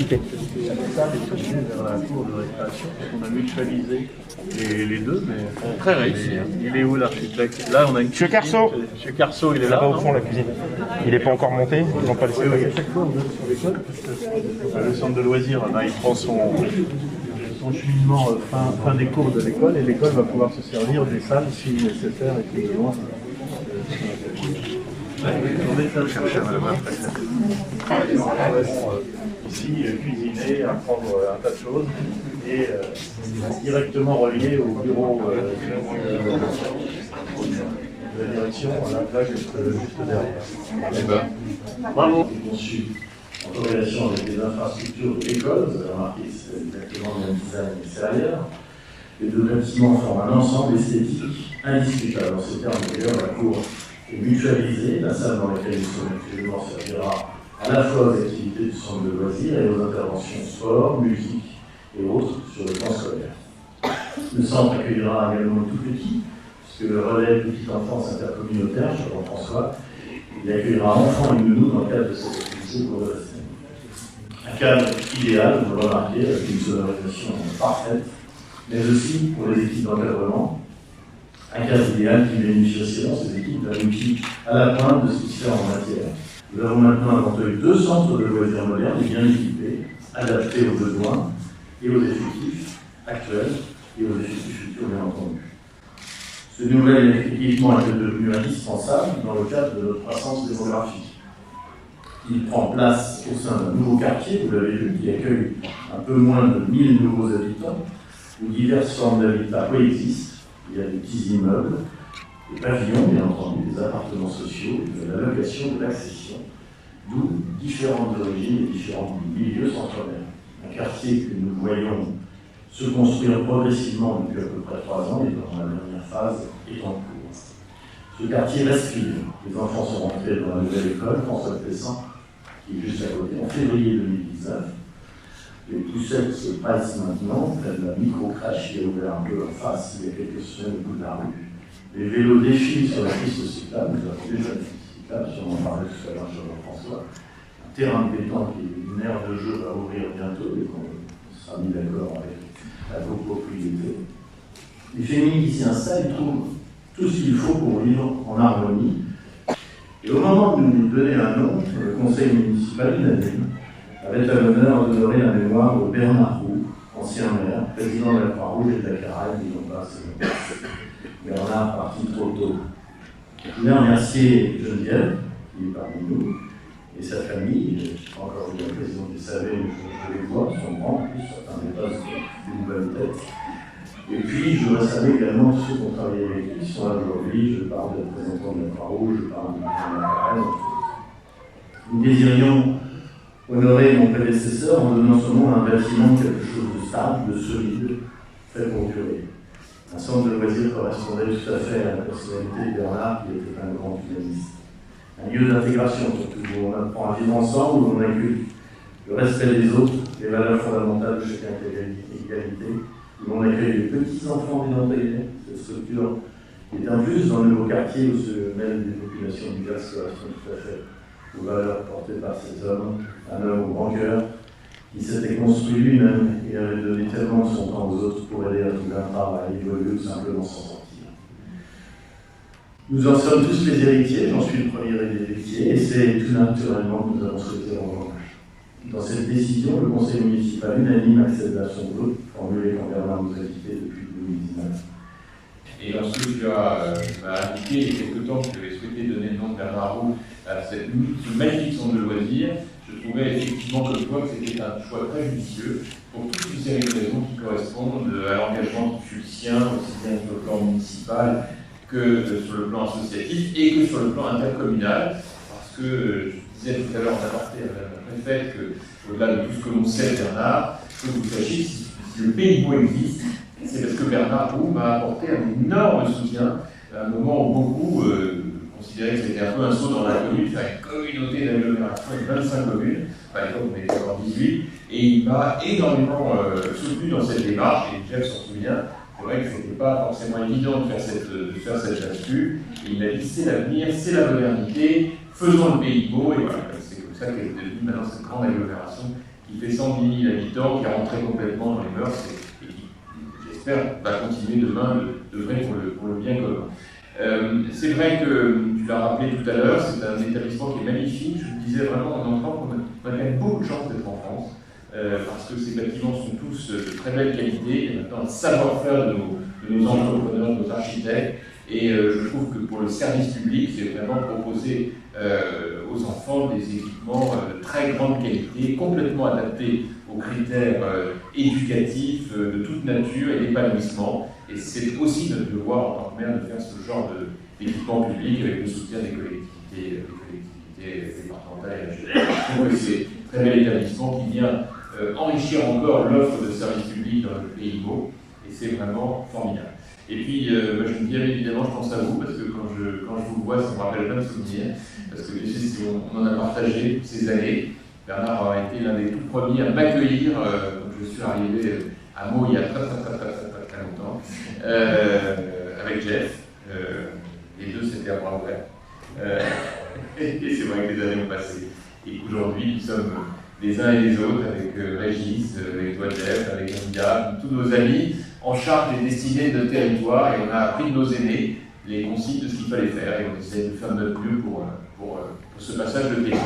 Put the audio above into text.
expliquer. Ça est tourné vers la cour de récréation. On a mutualisé les deux, mais Très réussi. il est où l'architecte? Là, on a une Monsieur cuisine. Carceau. Monsieur Carceau, il est Là-bas là. au fond, la cuisine. Il n'est pas encore monté, ils n'ont pas laissé Oui, oui, à passer. chaque fois, on note sur l'école, parce que le centre de loisirs, là, il prend son cheminement fin des cours de l'école, et l'école va pouvoir se servir des salles si nécessaire et si besoin. On est allé chercher à ici, cuisiner, apprendre un tas de choses, et directement relié au bureau de la direction, là juste derrière. Bravo. Conçu en corrélation avec les infrastructures de l'école, vous avez remarqué que c'est exactement le même design extérieur. Les deux bâtiments forment un ensemble esthétique indiscutable. En ces termes, d'ailleurs, la cour est mutualisée. La salle dans laquelle nous sommes actuellement servira à la fois aux activités du centre de loisirs et aux interventions sport, musique et autres sur le plan scolaire. Le centre accueillera également le tout petit, puisque le relais Petite Enfance intercommunautaire, je Jean-François, il accueillera enfants et nounous dans le cadre de cette activité pour le rester. Un cadre idéal, vous le remarquez, avec une sonorisation parfaite, mais aussi pour les équipes d'encadrement. Un cadre idéal qui bénéficie aussi dans ces équipes d'un outil à la pointe de ce qui se fait en matière. Nous avons maintenant inventé 2 centres de loisirs modernes et bien équipés, adaptés aux besoins et aux effectifs actuels et aux effectifs futurs, bien entendu. Ce nouvel équipement est devenu indispensable dans le cadre de notre croissance démographique. Il prend place au sein d'un nouveau quartier, vous l'avez vu, qui accueille un peu moins de 1000 nouveaux habitants, où diverses formes d'habitat coexistent. Il y a des petits immeubles, des pavillons, bien entendu, des appartements sociaux, de la location, de l'accession, d'où différentes origines et différents milieux s'entremêlent. Un quartier que nous voyons se construire progressivement depuis à peu près 3 ans, et dans la dernière phase est en cours. Ce quartier respire. Les enfants sont rentrés dans la nouvelle école, François Pessan, qui est juste à côté, en février 2019. Les poussettes se passent maintenant, près de la micro-crèche qui est ouverte un peu en face il y a quelques semaines au bout de la rue. Les vélos défilent sur la piste cyclable, nous avons déjà une piste cyclable, si on en parlait tout à l'heure sur Jean-François. Un terrain de pétanque et une aire de jeu va ouvrir bientôt, et qu'on sera mis d'accord avec la copropriété. Les féminines qui s'y installent trouvent tout ce qu'il faut pour vivre en harmonie. Et au moment de nous donner un nom, le conseil municipal unanime avait à l'honneur d'honorer la mémoire de Bernard Roux, ancien maire, président de la Croix-Rouge et de la Caraïbe, disons pas ce Bernard parti trop tôt. Je voulais remercier Geneviève, qui est parmi nous, et sa famille. Je n'ai pas encore eu l'occasion de les savoir, je les vois, ils sont grands en plus, certains des postes d'une bonne tête. Et puis, je voudrais saluer également tous ceux qui ont travaillé avec lui, qui sont là aujourd'hui. Je parle des représentants de la Croix-Rouge, je parle de la Caraïbe. Nous désirions honorer mon prédécesseur en donnant son nom à un bâtiment quelque chose de stable, de solide, fait pour durer. Un centre de loisirs correspondait tout à fait à la personnalité de Bernard, qui était un grand humaniste. Un lieu d'intégration, surtout, où on apprend à vivre ensemble, où on inclut le respect des autres, les valeurs fondamentales de chacun avec égalité, où on accueille les petits-enfants dénombrés, cette structure qui est un plus dans le nouveau quartier où se mêlent des populations diverses qui correspondent tout à fait aux valeurs portées par ces hommes, un homme au grand cœur, qui s'était construit lui-même et avait donné tellement de son temps aux autres pour aider à trouver un travail, évoluer ou simplement s'en sortir. Nous en sommes tous les héritiers, j'en suis le premier héritier, et c'est tout naturellement que nous avons souhaité rendre hommage. Dans cette décision, le conseil municipal unanime accède à son vote, formulé quand Bernard nous a quittés depuis 2019. Et lorsque tu m'as indiqué il y a quelque temps que tu avais souhaité donner le nom de Bernard Roux à ce magnifique centre de loisirs, je trouvais effectivement comme toi que c'était un choix très judicieux pour toute une série de raisons qui correspondent à l'engagement qui fut le sien, aussi bien sur le plan municipal que sur le plan associatif et que sur le plan intercommunal, parce que je disais tout à l'heure en aparté à la préfète qu'au-delà de tout ce que l'on sait de Bernard, que vous sachiez si le PIMO existe, c'est parce que Bernard Roux m'a apporté un énorme soutien à un moment où beaucoup considéraient que c'était un peu un saut dans la commune, faire une communauté d'agglomération avec 25 communes, à l'époque on était encore 18, et il m'a énormément soutenu dans cette démarche, et Jeff s'en souvient. C'est vrai que ce n'était pas forcément évident de faire cette là-dessus, et il m'a dit c'est l'avenir, c'est la modernité, faisons le pays beau, et voilà, c'est comme ça qu'est devenue maintenant cette grande agglomération qui qui fait 110 000 habitants, qui est rentré complètement dans les mœurs et qui, j'espère, va continuer demain d'œuvrer pour le bien commun. C'est vrai que, tu l'as rappelé tout à l'heure, c'est un établissement qui est magnifique. Je vous disais vraiment en entrant qu'on a quand même beaucoup de chance d'être en France, parce que ces bâtiments sont tous de très belle qualité. Il y a maintenant un savoir-faire de nos entrepreneurs, de nos architectes. Et je trouve que pour le service public, c'est vraiment proposer aux enfants des équipements de très grande qualité, complètement adaptés aux critères éducatifs de toute nature et d'épanouissement. Et c'est aussi notre devoir en tant que maire de faire ce genre d'équipement public avec le soutien des collectivités départementales et régionales. Je trouve que c'est un très bel établissement qui vient enrichir encore l'offre de services publics dans le pays beau, et c'est vraiment formidable. Et puis, moi, je me dis évidemment, je pense à vous, parce que quand je vous vois, ça me rappelle plein de souvenirs, parce que on en a partagé toutes ces années. Bernard a été l'un des tout premiers à m'accueillir quand je suis arrivé à Meaux il y a très longtemps, avec Jeff. Les deux, c'était à bras ouverts. Et c'est vrai que les années ont passé. Et qu'aujourd'hui, nous sommes les uns et les autres, avec Régis, avec toi, Jeff, avec Andia, tous nos amis, en charge des destinées de notre territoire, et on a appris de nos aînés les consignes de ce qu'il fallait faire, et on essaie de faire de notre mieux pour ce passage de témoin.